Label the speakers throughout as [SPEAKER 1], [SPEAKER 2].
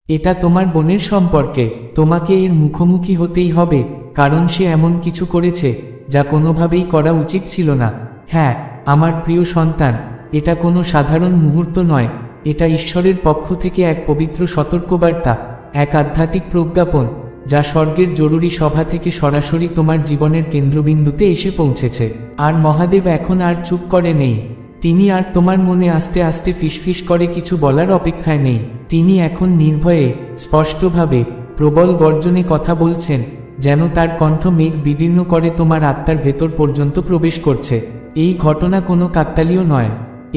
[SPEAKER 1] এটা তোমার বোনের সম্পর্কে, তোমাকে এর মুখোমুখি হতেই হবে, কারণ সে এমন কিছু করেছে যা কোনোভাবেই করা উচিত ছিল না। হ্যাঁ, আমার প্রিয় সন্তান, এটা কোনো সাধারণ মুহূর্ত নয়, এটা ঈশ্বরের পক্ষ থেকে এক পবিত্র সতর্কবার্তা, এক আধ্যাত্মিক প্রজ্ঞাপন, যা স্বর্গের জরুরি সভা থেকে সরাসরি তোমার জীবনের কেন্দ্রবিন্দুতে এসে পৌঁছেছে। আর মহাদেব এখন আর চুপ করে নেই। তিনি আর তোমার মনে আস্তে আস্তে ফিসফিস করে কিছু বলার অপেক্ষায় নেই। তিনি এখন নির্ভয়ে, স্পষ্টভাবে, প্রবল গর্জনে কথা বলছেন, যেন তার কণ্ঠ মেঘ বিদীর্ণ করে তোমার আত্মার ভেতর পর্যন্ত প্রবেশ করছে। এই ঘটনা কোনো কাকতালীয় নয়,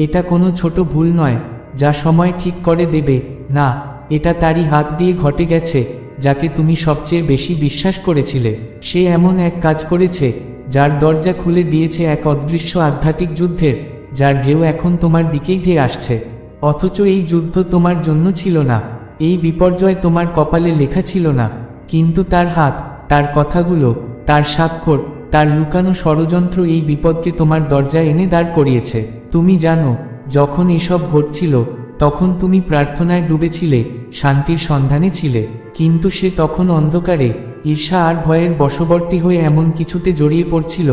[SPEAKER 1] এটা কোনো ছোট ভুল নয় যা সময় ঠিক করে দেবে, না, এটা তারই হাত দিয়ে ঘটে গেছে যাকে তুমি সবচেয়ে বেশি বিশ্বাস করেছিলে। সে এমন এক কাজ করেছে যার দরজা খুলে দিয়েছে এক অদৃশ্য আধ্যাত্মিক যুদ্ধের, যার ঢেউ এখন তোমার দিকেই ধেয়ে আসছে। অথচ এই যুদ্ধ তোমার জন্য ছিল না, এই বিপর্যয় তোমার কপালে লেখা ছিল না, কিন্তু তার হাত, তার কথাগুলো, তার স্বাক্ষর, তার লুকানো ষড়যন্ত্র এই বিপদকে তোমার দরজায় এনে দাঁড় করিয়েছে। তুমি জানো, যখন এসব ঘটছিল তখন তুমি প্রার্থনায় ডুবেছিলে, শান্তির সন্ধানে ছিলে, কিন্তু সে তখন অন্ধকারে, ঈর্ষা আর ভয়ের বশবর্তী হয়ে এমন কিছুতে জড়িয়ে পড়ছিল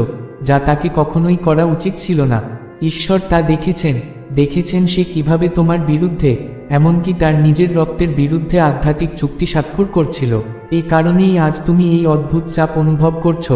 [SPEAKER 1] যা তাকে কখনোই করা উচিত ছিল না। ঈশ্বর তা দেখেছেন সে কিভাবে তোমার বিরুদ্ধে, এমনকি তার নিজের রক্তের বিরুদ্ধে আধ্যাত্মিক চুক্তি স্বাক্ষর করছিল। এই কারণেই আজ তুমি এই অদ্ভুত চাপ অনুভব করছো,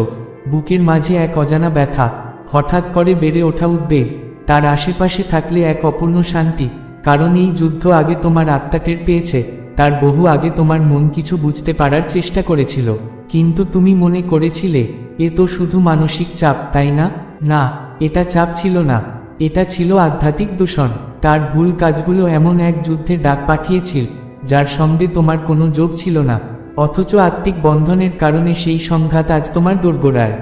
[SPEAKER 1] বুকের মাঝে এক অজানা ব্যথা, হঠাৎ করে বেড়ে ওঠা উদ্বেগ, তার আশেপাশে থাকলে এক অপূর্ণ শান্তি, কারণ এই যুদ্ধ আগে তোমার আত্মা টের পেয়েছে, তার বহু আগে তোমার মন কিছু বুঝতে পারার চেষ্টা করেছিল, কিন্তু তুমি মনে করেছিলে এ তো শুধু মানসিক চাপ, তাই না? না, এটা চাপ ছিল না, এটা ছিল আধ্যাত্মিক দূষণ। তার ভুল কাজগুলো এমন এক যুদ্ধের ডাক পাঠিয়েছিল যার সঙ্গে তোমার কোনো যোগ ছিল না, অথচ আত্মিক বন্ধনের কারণে সেই সংঘাত আজ তোমার দোরগোড়ায়।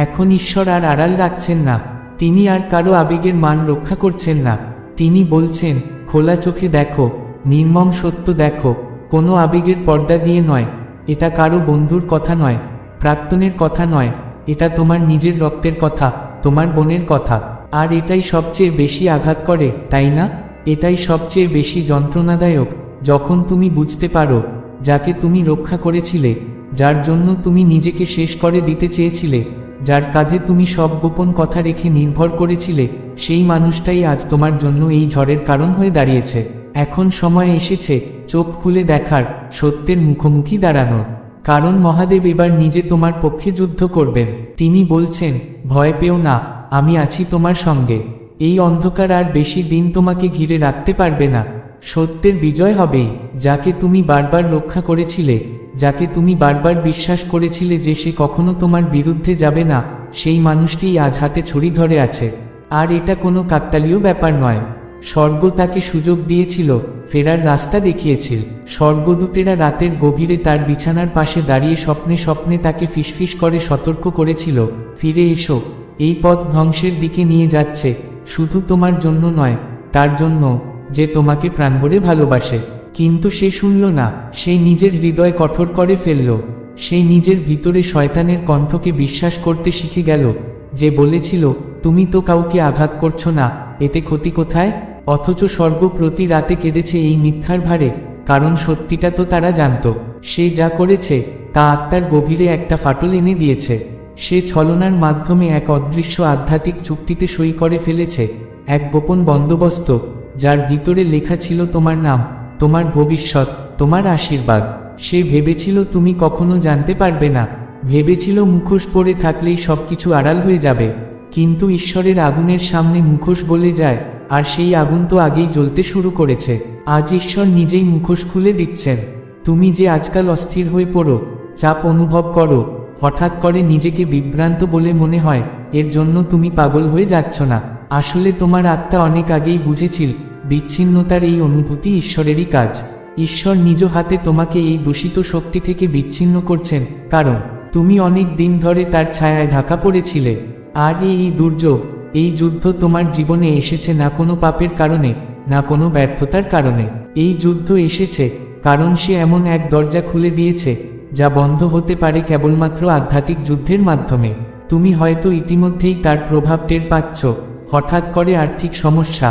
[SPEAKER 1] এখন ঈশ্বর আর আড়াল রাখছেন না, তিনি আর কারো আবেগের মান রক্ষা করছেন না। তিনি বলছেন, খোলা চোখে দেখো, নির্মম সত্য দেখো, কোনো আবেগের পর্দা দিয়ে নয়। এটা কারো বন্ধুর কথা নয়, প্রাক্তনের কথা নয়, এটা তোমার নিজের রক্তের কথা, তোমার বোনের কথা। আর এটাই সবচেয়ে বেশি আঘাত করে, তাই না? এটাই সবচেয়ে বেশি যন্ত্রণাদায়ক, যখন তুমি বুঝতে পারো যাকে তুমি রক্ষা করেছিলে, যার জন্য তুমি নিজেকে শেষ করে দিতে চেয়েছিলে, যার কাঁধে তুমি সব গোপন কথা রেখে নির্ভর করেছিলে, সেই মানুষটাই আজ তোমার জন্য এই ঝড়ের কারণ হয়ে দাঁড়িয়েছে। এখন সময় এসেছে চোখ খুলে দেখার, সত্যের মুখোমুখি দাঁড়ানোর, কারণ মহাদেব এবার নিজে তোমার পক্ষে যুদ্ধ করবেন। তিনি বলছেন, ভয় পেও না, আমি আছি তোমার সঙ্গে। এই অন্ধকার আর বেশি দিন তোমাকে ঘিরে রাখতে পারবে না। সত্যের বিজয় হবেই। যাকে তুমি বারবার রক্ষা করেছিলে, যাকে তুমি বারবার বিশ্বাস করেছিলে যে সে কখনো তোমার বিরুদ্ধে যাবে না, সেই মানুষটিই আজ হাতে ছুরি ধরে আছে। আর এটা কোনো কাকতালীয় ব্যাপার নয়, স্বর্গ তাকে সুযোগ দিয়েছিল, ফেরার রাস্তা দেখিয়েছিল। স্বর্গদূতেরা রাতের গভীরে তার বিছানার পাশে দাঁড়িয়ে স্বপ্নে স্বপ্নে তাকে ফিসফিস করে সতর্ক করেছিল, ফিরে এসো, এই পথ ধ্বংসের দিকে নিয়ে যাচ্ছে, শুধু তোমার জন্য নয়, তার জন্য যে তোমাকে প্রাণভরে ভালোবাসে। কিন্তু সে শুনল না, সে নিজের হৃদয় কঠোর করে ফেলল, সে নিজের ভিতরে শয়তানের কণ্ঠকে বিশ্বাস করতে শিখে গেল, যে বলেছিল, তুমি তো কাউকে আঘাত করছো না, এতে ক্ষতি কোথায়? অথচ স্বর্গ প্রতি রাতে কেঁদেছে এই মিথ্যার ভারে, কারণ সত্যিটা তো তারা জানত। সে যা করেছে তা আত্মার গভীরে একটা ফাটল এনে দিয়েছে। সে ছলনার মাধ্যমে এক অদৃশ্য আধ্যাত্মিক চুক্তিতে সই করে ফেলেছে, এক গোপন বন্দোবস্ত যার ভিতরে লেখা ছিল তোমার নাম, তোমার ভবিষ্যৎ, তোমার আশীর্বাদ। সে ভেবেছিল তুমি কখনো জানতে পারবে না, ভেবেছিল মুখোশ পরে থাকলেই সবকিছু আড়াল হয়ে যাবে, কিন্তু ঈশ্বরের আগুনের সামনে মুখোশ বলে যায়, আর সেই আগুন তো আগেই জ্বলতে শুরু করেছে। আজ ঈশ্বর নিজেই মুখোশ খুলে দিচ্ছেন। তুমি যে আজকাল অস্থির হয়ে পড়ো, চাপ অনুভব করো, হঠাৎ করে নিজেকে বিভ্রান্ত বলে মনে হয়, এর জন্য তুমি পাগল হয়ে যাচ্ছ না। আসলে তোমার আত্মা অনেক আগেই বুঝেছিল, বিচ্ছিন্নতার এই অনুভূতি ঈশ্বরেরই কাজ। ঈশ্বর নিজ হাতে তোমাকে এই দূষিত শক্তি থেকে বিচ্ছিন্ন করছেন, কারণ তুমি অনেক দিন ধরে তার ছায়ায় ঢাকা পড়েছিলে। আর এই দুর্যোগ, এই যুদ্ধ তোমার জীবনে এসেছে না কোনো পাপের কারণে, না কোনো ব্যর্থতার কারণে। এই যুদ্ধ এসেছে কারণ সে এমন এক দরজা খুলে দিয়েছে যা বন্ধ হতে পারে কেবলমাত্র আধ্যাত্মিক যুদ্ধের মাধ্যমে। তুমি হয়তো ইতিমধ্যেই তার প্রভাব টের পাচ্ছ, হঠাৎ করে আর্থিক সমস্যা,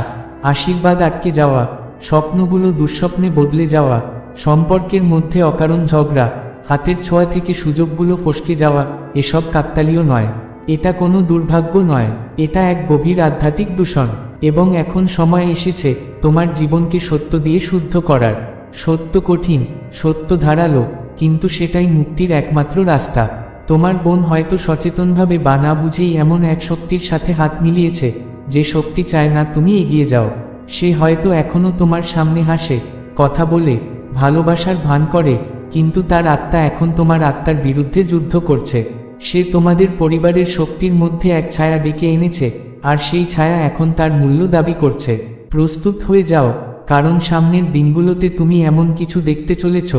[SPEAKER 1] আশীর্বাদ আটকে যাওয়া, স্বপ্নগুলো দুঃস্বপ্নে বদলে যাওয়া, সম্পর্কের মধ্যে অকারণ ঝগড়া, হাতের ছোঁয়া থেকে সুযোগগুলো ফসকে যাওয়া, এসব কাকতালীয় নয়। এটা কোনো দুর্ভাগ্য নয়, এটা এক গভীর আধ্যাত্মিক দূষণ। এবং এখন সময় এসেছে তোমার জীবনকে সত্য দিয়ে শুদ্ধ করার। সত্য কঠিন, সত্য ধারালো, কিন্তু সেটাই মুক্তির একমাত্র রাস্তা। তোমার বোন হয়তো সচেতনভাবে বা না বুঝেই এমন এক শক্তির সাথে হাত মিলিয়েছে, যে শক্তি চায় না তুমি এগিয়ে যাও। সে হয়তো এখনও তোমার সামনে হাসে, কথা বলে, ভালোবাসার ভান করে, কিন্তু তার আত্মা এখন তোমার আত্মার বিরুদ্ধে যুদ্ধ করছে। সে তোমাদের পরিবারের শক্তির মধ্যে এক ছায়া ডেকে এনেছে, আর সেই ছায়া এখন তার মূল্য দাবি করছে। প্রস্তুত হয়ে যাও, কারণ সামনের দিনগুলোতে তুমি এমন কিছু দেখতে চলেছ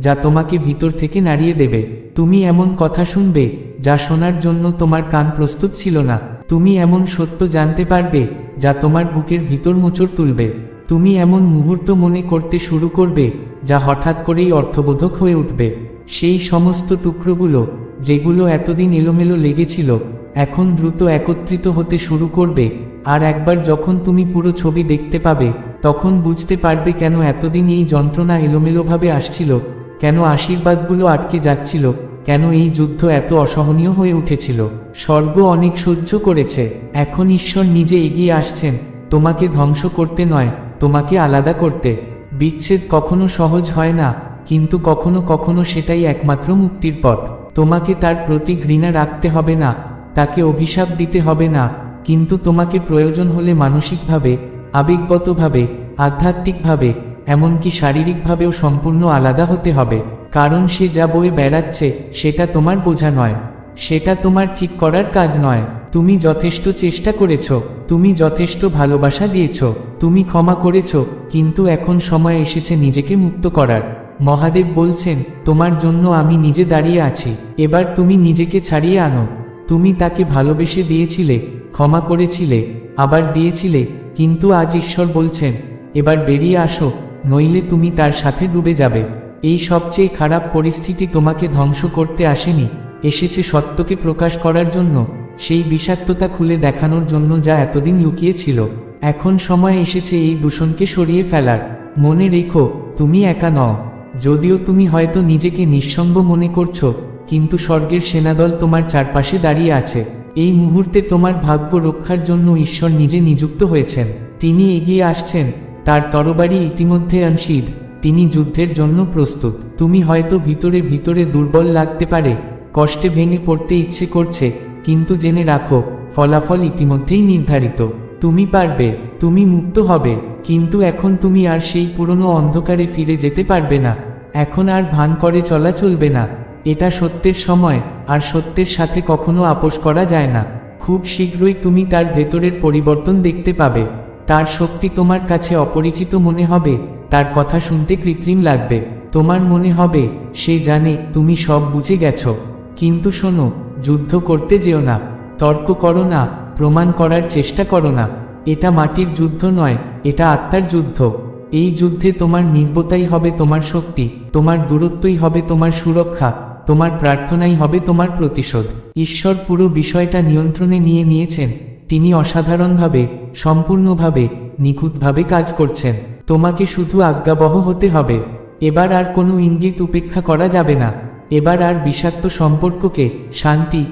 [SPEAKER 1] যা তোমাকে ভিতর থেকে নাড়িয়ে দেবে। তুমি এমন কথা শুনবে যা শোনার জন্য তোমার কান প্রস্তুত ছিল না। তুমি এমন সত্য জানতে পারবে যা তোমার বুকের ভিতর মোচড় তুলবে। তুমি এমন মুহূর্ত মনে করতে শুরু করবে যা হঠাৎ করেই অর্থবোধক হয়ে উঠবে। সেই সমস্ত টুকরোগুলো যেগুলো এতদিন এলোমেলো লেগেছিল, এখন দ্রুত একত্রিত হতে শুরু করবে। আর একবার যখন তুমি পুরো ছবি দেখতে পাবে, তখন বুঝতে পারবে কেন এতদিন এই যন্ত্রণা এলোমেলোভাবে আসছিল, কেন আশীর্বাদগুলো আটকে যাচ্ছিল, কেন এই যুদ্ধ এত অসহনীয় হয়ে উঠেছিল। স্বর্গ অনেক সহ্য করেছে, এখন ঈশ্বর নিজে এগিয়ে আসছেন, তোমাকে ধ্বংস করতে নয়, তোমাকে আলাদা করতে। বিচ্ছেদ কখনো সহজ হয় না, কিন্তু কখনো কখনো সেটাই একমাত্র মুক্তির পথ। তোমাকে তার প্রতি ঘৃণা রাখতে হবে না, তাকে অভিশাপ দিতে হবে না, কিন্তু তোমাকে প্রয়োজন হলে মানসিকভাবে, আবেগগতভাবে, আধ্যাত্মিকভাবে, এমনকি শারীরিকভাবেও সম্পূর্ণ আলাদা হতে হবে। কারণ সে যা বয়ে বেড়াচ্ছে সেটা তোমার বোঝা নয়, সেটা তোমার ঠিক করার কাজ নয়। তুমি যথেষ্ট চেষ্টা করেছ, তুমি যথেষ্ট ভালোবাসা দিয়েছ, তুমি ক্ষমা করেছ, কিন্তু এখন সময় এসেছে নিজেকে মুক্ত করার। মহাদেব বলছেন, তোমার জন্য আমি নিজে দাঁড়িয়ে আছি, এবার তুমি নিজেকে ছাড়িয়ে আনো। তুমি তাকে ভালোবেসে দিয়েছিলে, ক্ষমা করেছিলে, আবার দিয়েছিলে, কিন্তু আজ ঈশ্বর বলছেন, এবার বেরিয়ে আসো, নইলে তুমি তার সাথে ডুবে যাবে। এই সবচেয়ে খারাপ পরিস্থিতি তোমাকে ধ্বংস করতে আসেনি, এসেছে সত্যকে প্রকাশ করার জন্য, সেই বিষাক্ততা খুলে দেখানোর জন্য যা এতদিন লুকিয়ে ছিল। এখন সময় এসেছে এই দূষণকে সরিয়ে ফেলার। মনে রেখো, তুমি একা নও। যদিও তুমি হয়তো নিজেকে নিঃসঙ্গ মনে করছো, কিন্তু স্বর্গের সেনাদল তোমার চারপাশে দাঁড়িয়ে আছে। এই মুহূর্তে তোমার ভাগ্য রক্ষার জন্য ঈশ্বর নিজে নিযুক্ত হয়েছেন। তিনি এগিয়ে আসছেন, তার তরবারি ইতিমধ্যে আনশীদ, তিনি যুদ্ধের জন্য প্রস্তুত। তুমি হয়তো ভিতরে ভিতরে দুর্বল লাগতে পারে, কষ্টে ভেঙে পড়তে ইচ্ছে করছে, কিন্তু জেনে রাখো, ফলাফল ইতিমধ্যেই নির্ধারিত। তুমি পারবে, তুমি মুক্ত হবে, কিন্তু এখন তুমি আর সেই পুরনো অন্ধকারে ফিরে যেতে পারবে না। এখন আর ভান করে চলা চলবে না। এটা সত্যের সময়, আর সত্যের সাথে কখনো আপোষ করা যায় না। খুব শীঘ্রই তুমি তার ভেতরের পরিবর্তন দেখতে পাবে। তার শক্তি তোমার কাছে অপরিচিত মনে হবে, তার কথা শুনতে কৃত্রিম লাগবে। তোমার মনে হবে সে জানে তুমি সব বুঝে গেছো। কিন্তু শোনো, যুদ্ধ করতে যেও না, তর্ক করো না, প্রমাণ করার চেষ্টা করো না। এটা মাটির যুদ্ধ নয়, এটা আত্মার যুদ্ধ। এই যুদ্ধে তোমার নির্বতাই হবে তোমার শক্তি, তোমার দূরত্বই হবে তোমার সুরক্ষা, তোমার প্রার্থনাই হবে তোমার প্রতিশোধ। ঈশ্বর পুরো বিষয়টা নিয়ন্ত্রণে নিয়ে নিয়েছেন। তিনি অসাধারণভাবে, সম্পূর্ণভাবে, নিখুঁতভাবে কাজ করছেন। তোমাকে শুধু আজ্ঞাবহ হতে হবে। এবার আর কোনো ইঙ্গিত উপেক্ষা করা যাবে না। এবার আর বিষাক্ত সম্পর্ককে শান্তি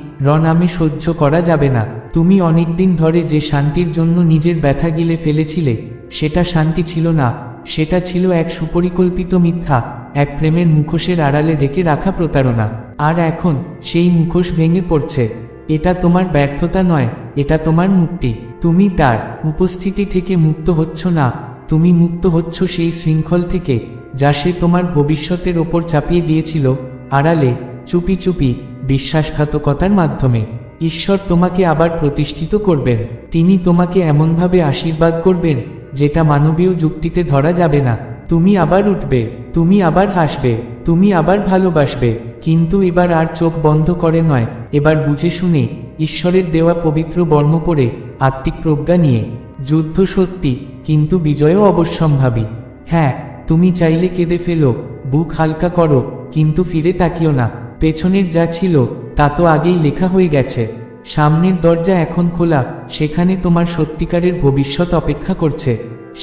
[SPEAKER 1] নামে সহ্য করা যাবে না। তুমি অনেকদিন ধরে যে শান্তির জন্য নিজের ব্যথা গিলে ফেলেছিলে, সেটা শান্তি ছিল না, সেটা ছিল এক সুপরিকল্পিত মিথ্যা, এক প্রেমের মুখোশের আড়ালে ঢেকে রাখা প্রতারণা। আর এখন সেই মুখোশ ভেঙে পড়ছে। এটা তোমার ব্যর্থতা নয়, এটা তোমার মুক্তি। তুমি তার উপস্থিতি থেকে মুক্ত হচ্ছ না, তুমি মুক্ত হচ্ছ সেই শৃঙ্খল থেকে যা সে তোমার ভবিষ্যতের ওপর চাপিয়ে দিয়েছিল, আড়ালে, চুপি চুপি, বিশ্বাসঘাতকতার মাধ্যমে। ঈশ্বর তোমাকে আবার প্রতিষ্ঠিত করবেন। তিনি তোমাকে এমনভাবে আশীর্বাদ করবেন যেটা মানবীয় যুক্তিতে ধরা যাবে না। তুমি আবার উঠবে, তুমি আবার হাসবে, তুমি আবার ভালোবাসবে, কিন্তু এবার আর চোখ বন্ধ করে নয়, এবার বুঝে শুনে, ঈশ্বরের দেওয়া পবিত্র বর্ম পরে, আত্মিক প্রজ্ঞা নিয়ে। যুদ্ধ সত্যি, কিন্তু বিজয়ও অবশ্যম্ভাবী। হ্যাঁ, তুমি চাইলে কেঁদে ফেলো, বুক হালকা করো, কিন্তু ফিরে তাকিও না। পেছনের যা ছিল তা তো আগেই লেখা হয়ে গেছে। সামনের দরজা এখন খোলা, সেখানে তোমার সত্যিকারের ভবিষ্যৎ অপেক্ষা করছে।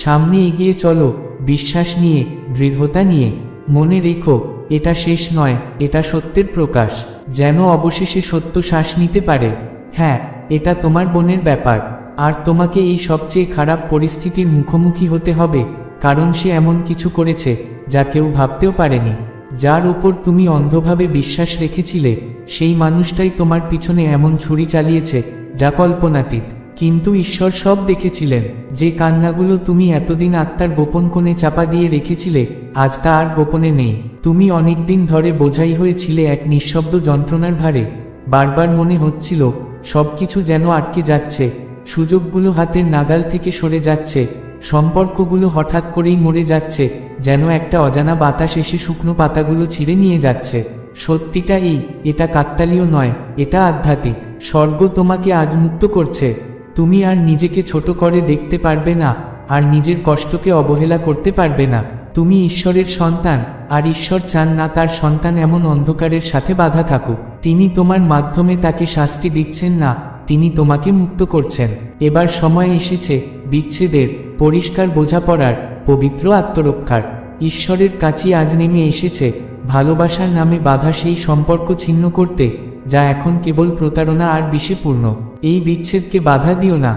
[SPEAKER 1] সামনে এগিয়ে চলো, বিশ্বাস নিয়ে, দৃঢ়তা নিয়ে। মনে রেখো, এটা শেষ নয়, এটা সত্যের প্রকাশ, যেন অবশেষে সত্য শ্বাস নিতে পারে। হ্যাঁ, এটা তোমার বোনের ব্যাপার, আর তোমাকে এই সবচেয়ে খারাপ পরিস্থিতির মুখোমুখি হতে হবে, কারণ সে এমন কিছু করেছে যা কেউ ভাবতেও পারেনি। যার উপর তুমি অন্ধভাবে বিশ্বাস রেখেছিলে, সেই মানুষটাই তোমার পিছনে এমন ছুরি চালিয়েছে যা কল্পনাতীত। কিন্তু ঈশ্বর সব দেখেছিলেন। যে কান্নাগুলো তুমি এতদিন আত্মার গোপন কোণে চাপা দিয়ে রেখেছিলে, আজ তা আর গোপনে নেই। তুমি অনেকদিন ধরে বোঝাই হয়েছিলে এক নিঃশব্দ যন্ত্রণার ভারে। বারবার মনে হচ্ছিল সবকিছু যেন আটকে যাচ্ছে, সুযোগগুলো হাতের নাগাল থেকে সরে যাচ্ছে, সম্পর্কগুলো হঠাৎ করেই মরে যাচ্ছে, যেন একটা অজানা বাতাস এসে শুকনো পাতাগুলো ছিঁড়ে নিয়ে যাচ্ছে। সত্যিটা এটা কাকতালীয় নয়, এটা আধ্যাত্মিক। স্বর্গ তোমাকে আজ মুক্ত করছে। তুমি আর নিজেকে ছোট করে দেখতে পারবে না, আর নিজের কষ্টকে অবহেলা করতে পারবে না। তুমি ঈশ্বরের সন্তান, আর ঈশ্বর চান না তার সন্তান এমন অন্ধকারের সাথে বাধা থাকুক। তিনি তোমার মাধ্যমে তাকে শাস্তি দিচ্ছেন না, তিনি তোমাকে মুক্ত করছেন। এবার সময় এসেছে বিচ্ছেদের, পরিষ্কার বোঝাপড়ার, পবিত্র আত্মরক্ষার। ঈশ্বরের কাছে আজ নেমে এসেছে ভালোবাসার নামে বাধা সেই সম্পর্ক ছিন্ন করতে, যা এখন কেবল প্রতারণা আর বিষেপূর্ণ। এই বিচ্ছেদকে বাধা দিও না।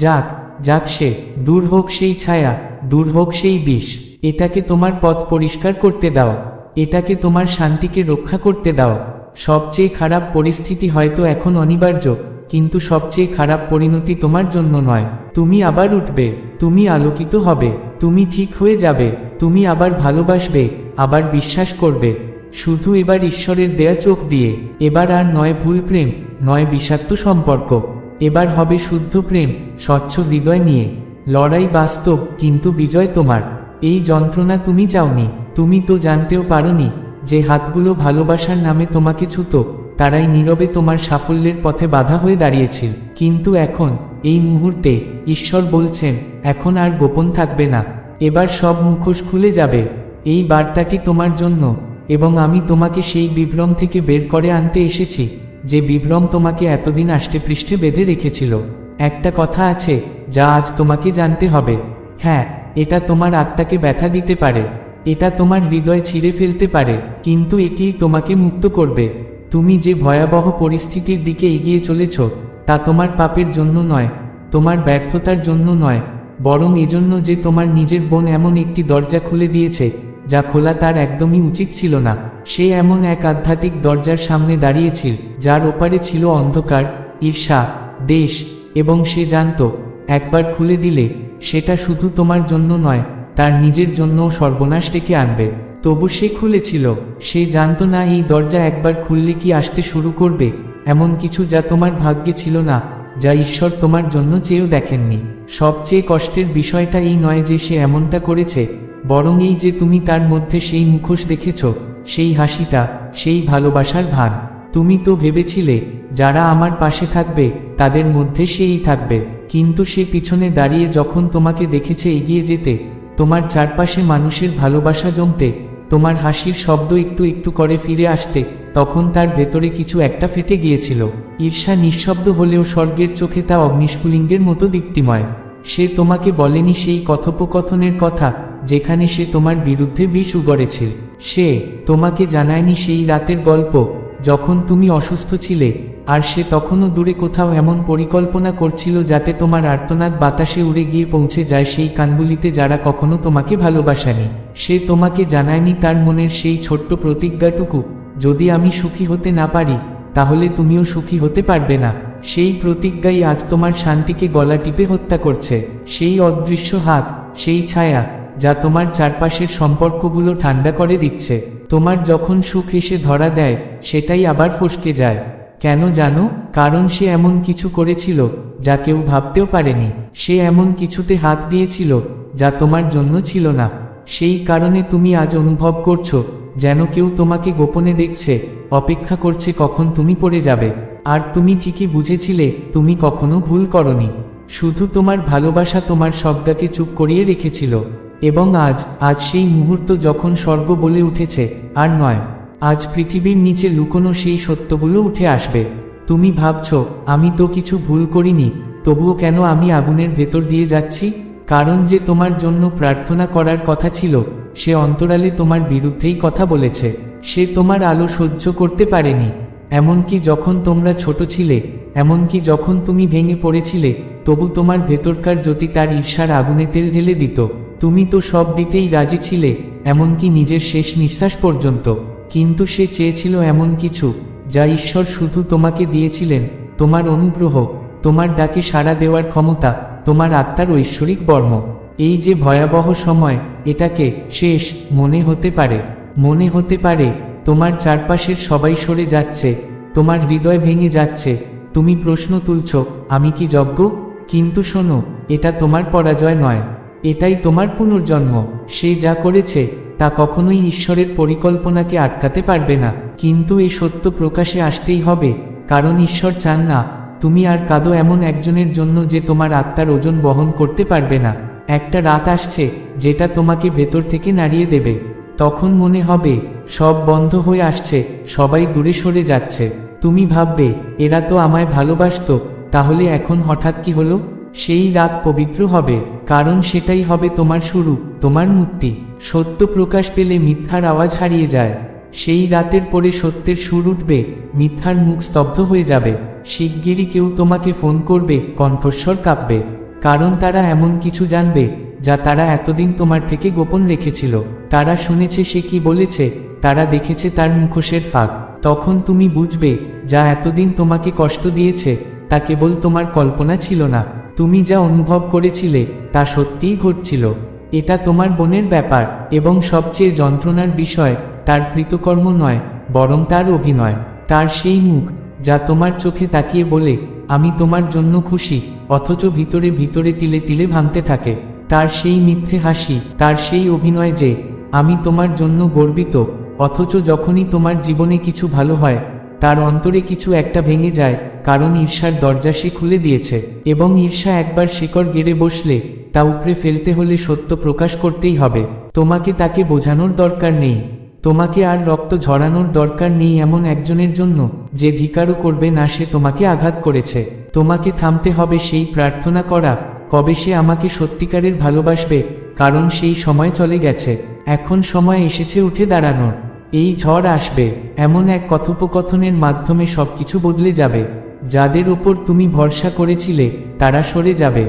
[SPEAKER 1] যাক যাক সে, দূর হোক সেই ছায়া, দূর হোক সেই বিষ। এটাকে তোমার পথ পরিষ্কার করতে দাও, এটাকে তোমার শান্তিকে রক্ষা করতে দাও। সবচেয়ে খারাপ পরিস্থিতি হয়তো এখন অনিবার্য, কিন্তু সবচেয়ে খারাপ পরিণতি তোমার জন্য নয়। তুমি আবার উঠবে, তুমি আলোকিত হবে, তুমি ঠিক হয়ে যাবে, তুমি আবার ভালোবাসবে, আবার বিশ্বাস করবে। শুধু এবার ঈশ্বরের দেয়া চোখ দিয়ে। এবার আর নয় ভুল প্রেম, নয় বিষাক্ত সম্পর্ক। এবার হবে শুদ্ধ প্রেম, স্বচ্ছ হৃদয় নিয়ে। লড়াই বাস্তব, কিন্তু বিজয় তোমার। এই যন্ত্রণা তুমি চাওনি, তুমি তো জানতেও পারোনি যে হাতগুলো ভালোবাসার নামে তোমাকে ছুতো, তারাই নীরবে তোমার সাফল্যের পথে বাধা হয়ে দাঁড়িয়েছিল। কিন্তু এখন, এই মুহূর্তে, ঈশ্বর বলছেন, এখন আর গোপন থাকবে না। এবার সব মুখোশ খুলে যাবে। এই বার্তাটি তোমার জন্য, এবং আমি তোমাকে সেই বিভ্রম থেকে বের করে আনতে এসেছি, যে বিভ্রম তোমাকে এতদিন আষ্টেপৃষ্ঠে বেঁধে রেখেছিল। একটা কথা আছে যা আজ তোমাকে জানতে হবে। হ্যাঁ, এটা তোমার আত্মাকে ব্যথা দিতে পারে, এটা তোমার হৃদয় ছিঁড়ে ফেলতে পারে, কিন্তু এটিই তোমাকে মুক্ত করবে। তুমি যে ভয়াবহ পরিস্থিতির দিকে এগিয়ে চলেছ, তা তোমার পাপের জন্য নয়, তোমার ব্যর্থতার জন্য নয়, বরং এজন্য যে তোমার নিজের বোন এমন একটি দরজা খুলে দিয়েছে যা খোলা তার একদমই উচিত ছিল না। সে এমন এক আধ্যাত্মিক দরজার সামনে দাঁড়িয়েছিল যার ওপারে ছিল অন্ধকার, ঈর্ষা, দেশ, এবং সে জানত একবার খুলে দিলে সেটা শুধু তোমার জন্য নয়, তার নিজের জন্যও সর্বনাশ ডেকে আনবে। তবু সে খুলেছিল। সে জানত না এই দরজা একবার খুললে কি আসতে শুরু করবে এমন কিছু যা তোমার ভাগ্যে ছিল না, যা ঈশ্বর তোমার জন্য চেয়েও দেখেননি। সবচেয়ে কষ্টের বিষয়টা এই নয় যে সে এমনটা করেছে, বরং এই যে তুমি তার মধ্যে সেই মুখোশ দেখেছ, সেই হাসিটা, সেই ভালোবাসার ভান। তুমি তো ভেবেছিলে যারা আমার পাশে থাকবে তাদের মধ্যে সেই থাকবে, কিন্তু সে পিছনে দাঁড়িয়ে যখন তোমাকে দেখেছে এগিয়ে যেতে, তোমার চারপাশে মানুষের ভালোবাসা জমতে, তোমার হাসির শব্দ একটু একটু করে ফিরে আসতে, তখন তার ভেতরে কিছু একটা ফেটে গিয়েছিল। ঈর্ষা নিঃশব্দ হলেও স্বর্গের চোখে তা অগ্নিস্ফুলিঙ্গের মতো দীপ্তিময়। সে তোমাকে বলেনি সেই কথোপকথনের কথা যেখানে সে তোমার বিরুদ্ধে বিষ উগড়েছিল। সে তোমাকে জানায়নি সেই রাতের গল্প যখন তুমি অসুস্থ ছিলে, আর সে তখনও দূরে কোথাও এমন পরিকল্পনা করছিল যাতে তোমার আর্তনাদ বাতাসে উড়ে গিয়ে পৌঁছে যায় সেই কানগুলিতে যারা কখনো তোমাকে ভালোবাসেনি। সে তোমাকে জানায়নি তার মনের সেই ছোট্ট প্রতিজ্ঞাটুকু, যদি আমি সুখী হতে না পারি তাহলে তুমিও সুখী হতে পারবে না। সেই প্রতিজ্ঞাই আজ তোমার শান্তিকে গলা টিপে হত্যা করছে। সেই অদৃশ্য হাত, সেই ছায়া যা তোমার চারপাশের সম্পর্কগুলো ঠান্ডা করে দিচ্ছে। তোমার যখন সুখ এসে ধরা দেয়, সেটাই আবার ফসকে যায়। কেন জানো? কারণ সে এমন কিছু করেছিল যা কেউ ভাবতেও পারেনি। সে এমন কিছুতে হাত দিয়েছিল যা তোমার জন্য ছিল না। সেই কারণে তুমি আজ অনুভব করছো যেন কেউ তোমাকে গোপনে দেখছে, অপেক্ষা করছে কখন তুমি পড়ে যাবে। আর তুমি ঠিকই বুঝেছিলে, তুমি কখনো ভুল করনি। শুধু তোমার ভালোবাসা তোমার শব্দকে চুপ করিয়ে রেখেছিল। এবং আজ সেই মুহূর্ত যখন স্বর্গ বলে উঠেছে, আর নয়, আজ পৃথিবীর নিচে লুকোনো সেই সত্যগুলো উঠে আসবে। তুমি ভাবছো, আমি তো কিছু ভুল করিনি, তবুও কেন আমি আগুনের ভেতর দিয়ে যাচ্ছি? কারণ যে তোমার জন্য প্রার্থনা করার কথা ছিল সে অন্তরালে তোমার বিরুদ্ধেই কথা বলেছে। সে তোমার আলো সহ্য করতে পারেনি। এমনকি যখন তোমরা ছোট ছিলে, এমনকি যখন তুমি ভেঙে পড়েছিলে, তবু তোমার ভেতরকার জ্যোতি তার ঈর্ষার আগুনে তেল ঢেলে দিত। তুমি তো সব দিতেই রাজি ছিলে, এমনকি নিজের শেষ নিঃশ্বাস পর্যন্ত। কিন্তু সে চেয়েছিল এমন কিছু যা ঈশ্বর শুধু তোমাকে দিয়েছিলেন, তোমার অনুগ্রহ, তোমার ডাকে সাড়া দেওয়ার ক্ষমতা, তোমার আত্মার ঐশ্বরিক বর্ম। এই যে ভয়াবহ সময়, এটাকে শেষ মনে হতে পারে। মনে হতে পারে তোমার চারপাশের সবাই সরে যাচ্ছে, তোমার হৃদয় ভেঙে যাচ্ছে, তুমি প্রশ্ন তুলছ, আমি কি যোগ্য? কিন্তু শোনো, এটা তোমার পরাজয় নয়, এটাই তোমার পুনর্জন্ম। সে যা করেছে তা কখনোই ঈশ্বরের পরিকল্পনাকে আটকাতে পারবে না। কিন্তু এই সত্য প্রকাশে আসতেই হবে, কারণ ঈশ্বর চান না তুমি আর কাঁদো এমন একজনের জন্য যে তোমার আত্মার ওজন বহন করতে পারবে না। একটা রাত আসছে যেটা তোমাকে ভেতর থেকে নাড়িয়ে দেবে। তখন মনে হবে সব বন্ধ হয়ে আসছে, সবাই দূরে সরে যাচ্ছে। তুমি ভাববে, এরা তো আমায় ভালোবাসতো, তাহলে এখন হঠাৎ কি হলো? সেই রাত পবিত্র হবে, কারণ সেটাই হবে তোমার শুরু, তোমার মুক্তি। সত্য প্রকাশ পেলে মিথ্যার আওয়াজ হারিয়ে যায়। সেই রাতের পরে সত্যের সুর উঠবে, মিথ্যার মুখ স্তব্ধ হয়ে যাবে। শিগগিরই কেউ তোমাকে ফোন করবে, কণ্ঠস্বর কাঁপবে, কারণ তারা এমন কিছু জানবে যা তারা এতদিন তোমার থেকে গোপন রেখেছিল। তারা শুনেছে সে কি বলেছে, তারা দেখেছে তার মুখোশের ফাঁক। তখন তুমি বুঝবে, যা এতদিন তোমাকে কষ্ট দিয়েছে তা কেবল তোমার কল্পনা ছিল না। তুমি যা অনুভব করেছিলে তা সত্যিই ঘটছিল। এটা তোমার বোনের ব্যাপার, এবং সবচেয়ে যন্ত্রণার বিষয়, তার কৃতকর্ম নয়, বরং তার অভিনয়। তার সেই মুখ যা তোমার চোখে তাকিয়ে বলে, আমি তোমার জন্য খুশি, অথচ ভিতরে ভিতরে তিলে তিলে ভাঙতে থাকে। তার সেই মিথ্যে হাসি, তার সেই অভিনয় যে আমি তোমার জন্য গর্বিত, অথচ যখনই তোমার জীবনে কিছু ভালো হয় তার অন্তরে কিছু একটা ভেঙে যায়, কারণ ঈর্ষার দরজা সে খুলে দিয়েছে। এবং ঈর্ষা একবার শিকড় গেড়ে বসলে তা উপড়ে ফেলতে হলে সত্য প্রকাশ করতেই হবে। তোমাকে তাকে বোঝানোর দরকার নেই, তোমাকে আর রক্ত ঝরানোর দরকার নেই এমন একজনের জন্য যে ধিক্কারও করবে না সে তোমাকে আঘাত করেছে। তোমাকে থামতে হবে সেই প্রার্থনা করা, কবে সে আমাকে সত্যিকারের ভালোবাসবে, কারণ সেই সময় চলে গেছে। এখন সময় এসেছে উঠে দাঁড়ানোর। এই ঝড় আসবে, এমন এক কথোপকথনের মাধ্যমে সবকিছু বদলে যাবে। যাদের ওপর তুমি ভরসা করেছিলে তারা সরে যাবে।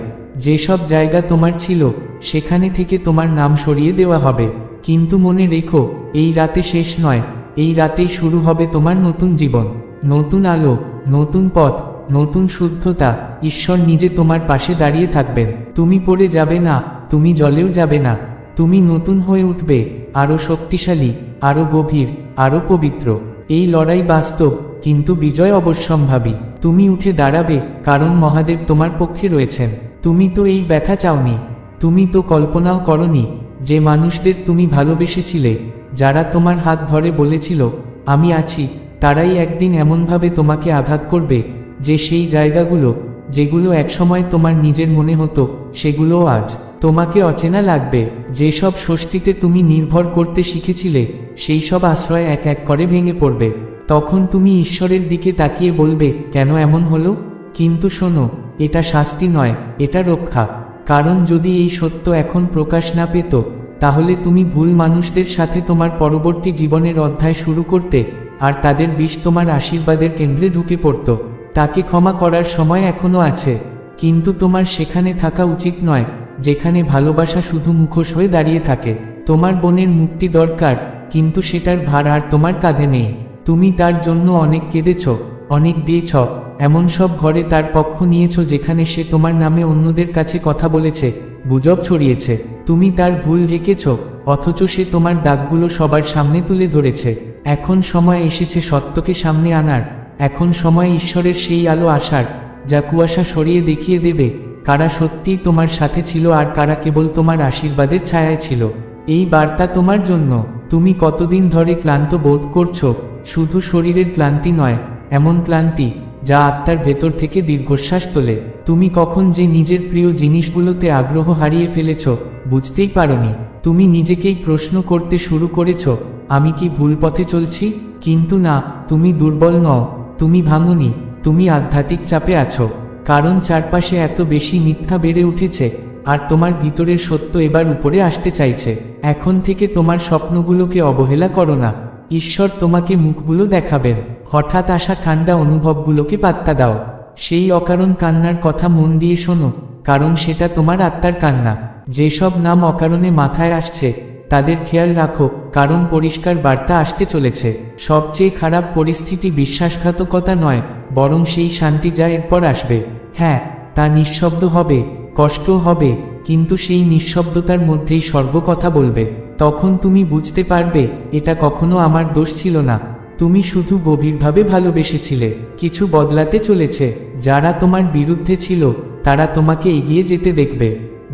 [SPEAKER 1] যেসব জায়গা তোমার ছিল সেখানে থেকে তোমার নাম সরিয়ে দেওয়া হবে। কিন্তু মনে রেখো, এই রাতে শেষ নয়, এই রাতেই শুরু হবে তোমার নতুন জীবন, নতুন আলো, নতুন পথ, নতুন শুদ্ধতা। ঈশ্বর নিজে তোমার পাশে দাঁড়িয়ে থাকবেন। তুমি পড়ে যাবে না, তুমি জলেও যাবে না। তুমি নতুন হয়ে উঠবে, আরও শক্তিশালী, আরও গভীর, আরও পবিত্র। এই লড়াই বাস্তব, কিন্তু বিজয় অবশ্যম্ভাবী। তুমি উঠে দাঁড়াবে, কারণ মহাদেব তোমার পক্ষে রয়েছেন। তুমি তো এই ব্যথা চাওনি, তুমি তো কল্পনাও করনি যে মানুষদের তুমি ভালোবেসেছিলে, যারা তোমার হাত ধরে বলেছিল আমি আছি, তারাই একদিন এমনভাবে তোমাকে আঘাত করবে যে সেই জায়গাগুলো যেগুলো একসময় তোমার নিজের মনে হতো সেগুলোও আজ তোমাকে অচেনা লাগবে। যেসব স্বস্তিতে তুমি নির্ভর করতে শিখেছিলে সেই সব আশ্রয় এক এক করে ভেঙে পড়বে। তখন তুমি ঈশ্বরের দিকে তাকিয়ে বলবে, কেন এমন হলো? কিন্তু শোনো, এটা শাস্তি নয়, এটা রক্ষা। কারণ যদি এই সত্য এখন প্রকাশ না পেত, তাহলে তুমি ভুল মানুষদের সাথে তোমার পরবর্তী জীবনের অধ্যায় শুরু করতে, আর তাদের বিষ তোমার আশীর্বাদের কেন্দ্রে ঢুকে পড়ত। তাকে ক্ষমা করার সময় এখনো আছে, কিন্তু তোমার সেখানে থাকা উচিত নয় যেখানে ভালোবাসা শুধু মুখোশ হয়ে দাঁড়িয়ে থাকে। তোমার বোনের মুক্তি দরকার, কিন্তু সেটার ভার আর তোমার কাঁধে নেই। তুমি তার জন্য অনেক কেঁদেছ, অনেক দিয়েছ, এমন সব ঘরে তার পক্ষ নিয়েছ যেখানে সে তোমার নামে অন্যদের কাছে কথা বলেছে, গুজব ছড়িয়েছে। তুমি তার ভুল ঢেকেছ, অথচ সে তোমার দাগগুলো সবার সামনে তুলে ধরেছে। এখন সময় এসেছে সত্যকে সামনে আনার। এখন সময় ঈশ্বরের সেই আলো আসার, যা কুয়াশা সরিয়ে দেখিয়ে দেবে কারা সত্যিই তোমার সাথে ছিল আর কারা কেবল তোমার আশীর্বাদের ছায়ায় ছিল। এই বার্তা তোমার জন্য। তুমি কতদিন ধরে ক্লান্ত বোধ করছো? শুধু শরীরের ক্লান্তি নয়, এমন ক্লান্তি যা আত্মার ভেতর থেকে দীর্ঘশ্বাস তোলে। তুমি কখন যে নিজের প্রিয় জিনিসগুলোতে আগ্রহ হারিয়ে ফেলেছ বুঝতেই পারোনি। তুমি নিজেকেই প্রশ্ন করতে শুরু করেছ, আমি কি ভুল পথে চলছি? কিন্তু না, তুমি দুর্বল নও, তুমি ভাঙনি, তুমি আধ্যাত্মিক চাপে আছো। কারণ চারপাশে এত বেশি মিথ্যা বেড়ে উঠেছে আর তোমার ভিতরের সত্য এবার উপরে আসতে চাইছে। এখন থেকে তোমার স্বপ্নগুলোকে অবহেলা করো না, ঈশ্বর তোমাকে মুখগুলো দেখাবেন। হঠাৎ আসা ঠান্ডা অনুভবগুলোকে পাত্তা দাও। সেই অকারণ কান্নার কথা মন দিয়ে শোনো, কারণ সেটা তোমার আত্মার কান্না। যেসব নাম অকারণে মাথায় আসছে তাদের খেয়াল রাখো, কারণ পরিষ্কার বার্তা আসতে চলেছে। সবচেয়ে খারাপ পরিস্থিতি বিশ্বাসঘাতকতা নয়, বরং সেই শান্তি যা এরপর আসবে। হ্যাঁ, তা নিঃশব্দ হবে, কষ্ট হবে, কিন্তু সেই নিঃশব্দতার মধ্যেই স্বর্গ কথা বলবে। তখন তুমি বুঝতে পারবে এটা কখনো আমার দোষ ছিল না, তুমি শুধু গভীরভাবে ভালোবেসেছিলে। কিছু বদলাতে চলেছে। যারা তোমার বিরুদ্ধে ছিল তারা তোমাকে এগিয়ে যেতে দেখবে।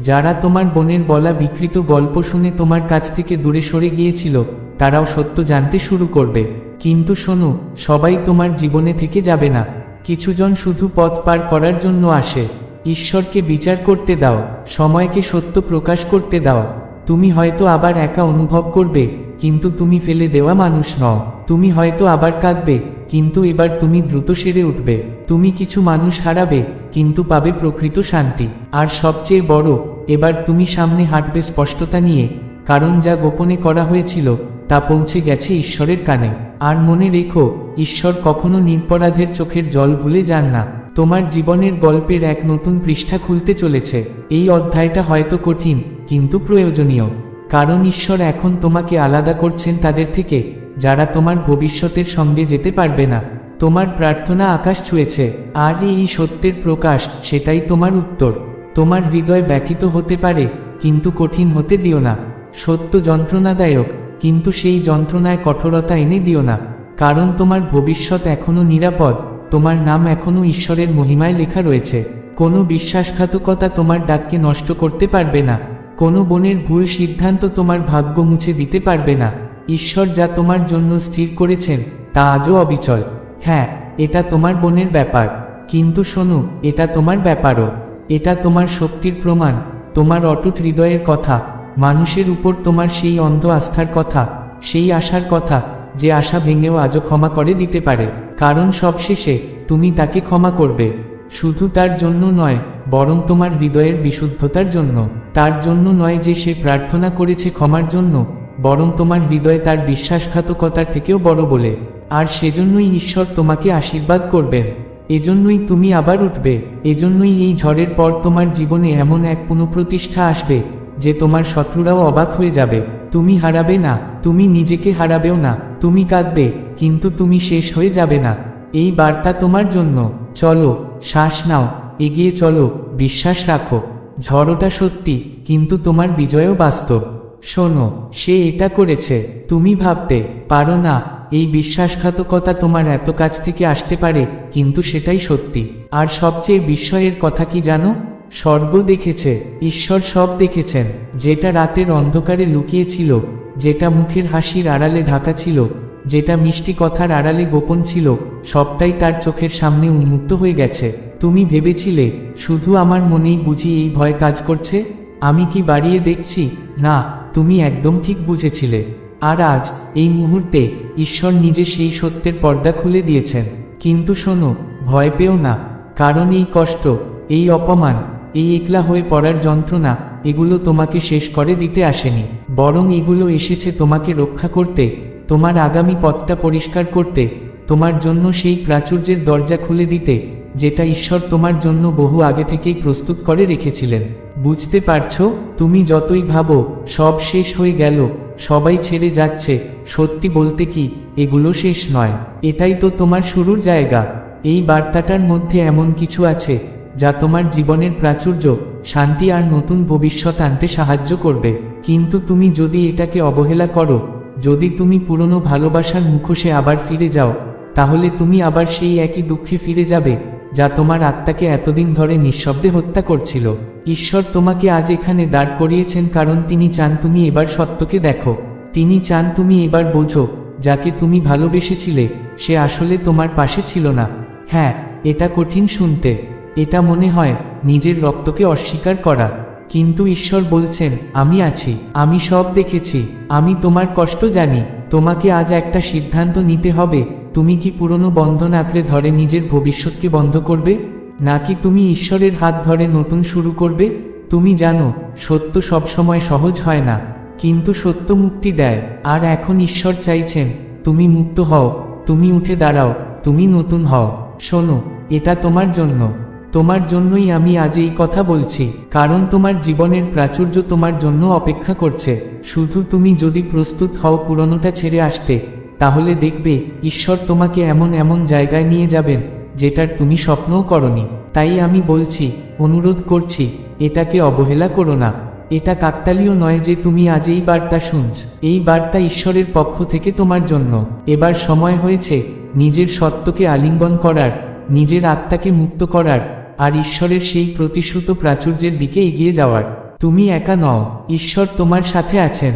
[SPEAKER 1] যারা তোমার বোনের বলা বিকৃত গল্প শুনে তোমার কাছ থেকে দূরে সরে গিয়েছিল তারাও সত্য জানতে শুরু করবে। কিন্তু শোনো, সবাই তোমার জীবনে থেকে যাবে না। কিছুজন শুধু পথ পার করার জন্য আসে। ঈশ্বরকে বিচার করতে দাও, সময়কে সত্য প্রকাশ করতে দাও। তুমি হয়তো আবার একা অনুভব করবে, কিন্তু তুমি ফেলে দেওয়া মানুষ নও। তুমি হয়তো আবার কাঁদবে, কিন্তু এবার তুমি দ্রুত সেরে উঠবে। তুমি কিছু মানুষ হারাবে, কিন্তু পাবে প্রকৃত শান্তি। আর সবচেয়ে বড়, এবার তুমি সামনে হাঁটবে স্পষ্টতা নিয়ে, কারণ যা গোপনে করা হয়েছিল তা পৌঁছে গেছে ঈশ্বরের কানে। আর মনে রেখো, ঈশ্বর কখনো নিরপরাধের চোখের জল ভুলে যান না। তোমার জীবনের গল্পের এক নতুন পৃষ্ঠা খুলতে চলেছে। এই অধ্যায়টা হয়তো কঠিন, কিন্তু প্রয়োজনীয়, কারণ ঈশ্বর এখন তোমাকে আলাদা করছেন তাদের থেকে যারা তোমার ভবিষ্যতের সঙ্গে যেতে পারবে না। তোমার প্রার্থনা আকাশ ছুঁয়েছে, আর এই সত্যের প্রকাশ সেটাই তোমার উত্তর। তোমার হৃদয় ব্যথিত হতে পারে, কিন্তু কঠিন হতে দিও না। সত্য যন্ত্রণাদায়ক, কিন্তু সেই যন্ত্রণায় কঠোরতা এনে দিও না, কারণ তোমার ভবিষ্যৎ এখনো নিরাপদ। তোমার নাম এখনো ঈশ্বরের মহিমায় লেখা রয়েছে। কোনো বিশ্বাসঘাতকতা তোমার ডাককে নষ্ট করতে পারবে না। কোনো বোনের ভুল সিদ্ধান্ত তোমার ভাগ্য মুছে দিতে পারবে না। ঈশ্বর যা তোমার জন্য স্থির করেছেন তা আজও অবিচল। হ্যাঁ, এটা তোমার বোনের ব্যাপার, কিন্তু শোনো, এটা তোমার ব্যাপারও। এটা তোমার শক্তির প্রমাণ, তোমার অটুট হৃদয়ের কথা, মানুষের উপর তোমার সেই অন্ধ আস্থার কথা, সেই আশার কথা যে আশা ভেঙেও আজও ক্ষমা করে দিতে পারে। কারণ সবশেষে তুমি তাকে ক্ষমা করবে, শুধু তার জন্য নয়, বরং তোমার হৃদয়ের বিশুদ্ধতার জন্য। তার জন্য নয় যে সে প্রার্থনা করেছে ক্ষমার জন্য, বরং তোমার হৃদয় তার বিশ্বাসঘাতকতার থেকেও বড় বলে। আর সেজন্যই ঈশ্বর তোমাকে আশীর্বাদ করবেন। এজন্যই তুমি আবার উঠবে। এজন্যই এই ঝড়ের পর তোমার জীবনে এমন এক পুনঃপ্রতিষ্ঠা আসবে যে তোমার শত্রুরাও অবাক হয়ে যাবে। তুমি হারাবে না, তুমি নিজেকে হারাবেও না। তুমি কাঁদবে, কিন্তু তুমি শেষ হয়ে যাবে না। এই বার্তা তোমার জন্য। চলো, শ্বাস নাও, এগিয়ে চলো, বিশ্বাস রাখো। ঝড়টা সত্যি, কিন্তু তোমার বিজয়ও বাস্তব। শোনো, সে এটা করেছে, তুমি ভাবতে পারো না এই বিশ্বাসঘাতকতা তোমার এত কাছ থেকে আসতে পারে, কিন্তু সেটাই সত্যি। আর সবচেয়ে বিস্ময়ের কথা কি জানো? স্বর্গ দেখেছে, ঈশ্বর সব দেখেছেন। যেটা রাতের অন্ধকারে লুকিয়েছিল, যেটা মুখের হাসির আড়ালে ঢাকা ছিল, যেটা মিষ্টি কথার আড়ালে গোপন ছিল, সবটাই তার চোখের সামনে উন্মুক্ত হয়ে গেছে। তুমি ভেবেছিলে শুধু আমার মনেই বুঝি এই ভয় কাজ করছে, আমি কি বাড়িয়ে দেখছি? না, তুমি একদম ঠিক বুঝেছিলে। আর আজ এই মুহূর্তে ঈশ্বর নিজে সেই সত্যের পর্দা খুলে দিয়েছেন। কিন্তু শোনো, ভয় পেও না, কারণ এই কষ্ট, এই অপমান, এই একলা হয়ে পড়ার যন্ত্রণা, এগুলো তোমাকে শেষ করে দিতে আসেনি, বরং এগুলো এসেছে তোমাকে রক্ষা করতে, তোমার আগামী পথটা পরিষ্কার করতে, তোমার জন্য সেই প্রাচুর্যের দরজা খুলে দিতে যেটা ঈশ্বর তোমার জন্য বহু আগে থেকেই প্রস্তুত করে রেখেছিলেন। বুঝতে পারছো? তুমি যতই ভাবো সব শেষ হয়ে গেল, সবাই ছেড়ে যাচ্ছে, সত্যি বলতে কি এগুলো শেষ নয়, এটাই তো তোমার শুরুর জায়গা। এই বার্তাটার মধ্যে এমন কিছু আছে যা তোমার জীবনের প্রাচুর্য, শান্তি আর নতুন ভবিষ্যৎ আনতে সাহায্য করবে। কিন্তু তুমি যদি এটাকে অবহেলা করো, যদি তুমি পুরনো ভালোবাসার মুখোশে আবার ফিরে যাও, তাহলে তুমি আবার সেই একই দুঃখে ফিরে যাবে যা তোমার আত্মাকে এতদিন ধরে নিঃশব্দে হত্যা করছিল। ঈশ্বর তোমাকে আজ এখানে দাঁড় করিয়েছেন কারণ তিনি চান তুমি এবার সত্যকে দেখো। তিনি চান তুমি এবার বোঝো, যাকে তুমি ভালোবেসেছিলে সে আসলে তোমার পাশে ছিল না। হ্যাঁ, এটা কঠিন শুনতে, এটা মনে হয় নিজের রক্তকে অস্বীকার করা, কিন্তু ঈশ্বর বলছেন আমি আছি, আমি সব দেখেছি, আমি তোমার কষ্ট জানি। তোমাকে আজ একটা সিদ্ধান্ত নিতে হবে, তুমি কি পুরনো বন্ধন আঁকড়ে ধরে নিজের ভবিষ্যৎকে বন্ধ করবে, নাকি তুমি ঈশ্বরের হাত ধরে নতুন শুরু করবে? তুমি জানো সত্য সবসময় সহজ হয় না, কিন্তু সত্য মুক্তি দেয়। আর এখন ঈশ্বর চাইছেন তুমি মুক্ত হও, তুমি উঠে দাঁড়াও, তুমি নতুন হও। শোনো, এটা তোমার জন্য, তোমার জন্যই আমি আজ এই কথা বলছি, কারণ তোমার জীবনের প্রাচুর্য তোমার জন্য অপেক্ষা করছে। শুধু তুমি যদি প্রস্তুত হও পুরনোটা ছেড়ে আসতে, তাহলে দেখবে ঈশ্বর তোমাকে এমন এমন জায়গায় নিয়ে যাবেন যেটার তুমি স্বপ্নও করনি। তাই আমি বলছি, অনুরোধ করছি, এটাকে অবহেলা করো না। এটা কাকতালীয় নয় যে তুমি আজ এই বার্তা শুনছ, এই বার্তা ঈশ্বরের পক্ষ থেকে তোমার জন্য। এবার সময় হয়েছে নিজের সত্যকে আলিঙ্গন করার, নিজের আত্মাকে মুক্ত করার, আর ঈশ্বরের সেই প্রতিশ্রুত প্রাচুর্যের দিকে এগিয়ে যাওয়ার। তুমি একা নও, ঈশ্বর তোমার সাথে আছেন।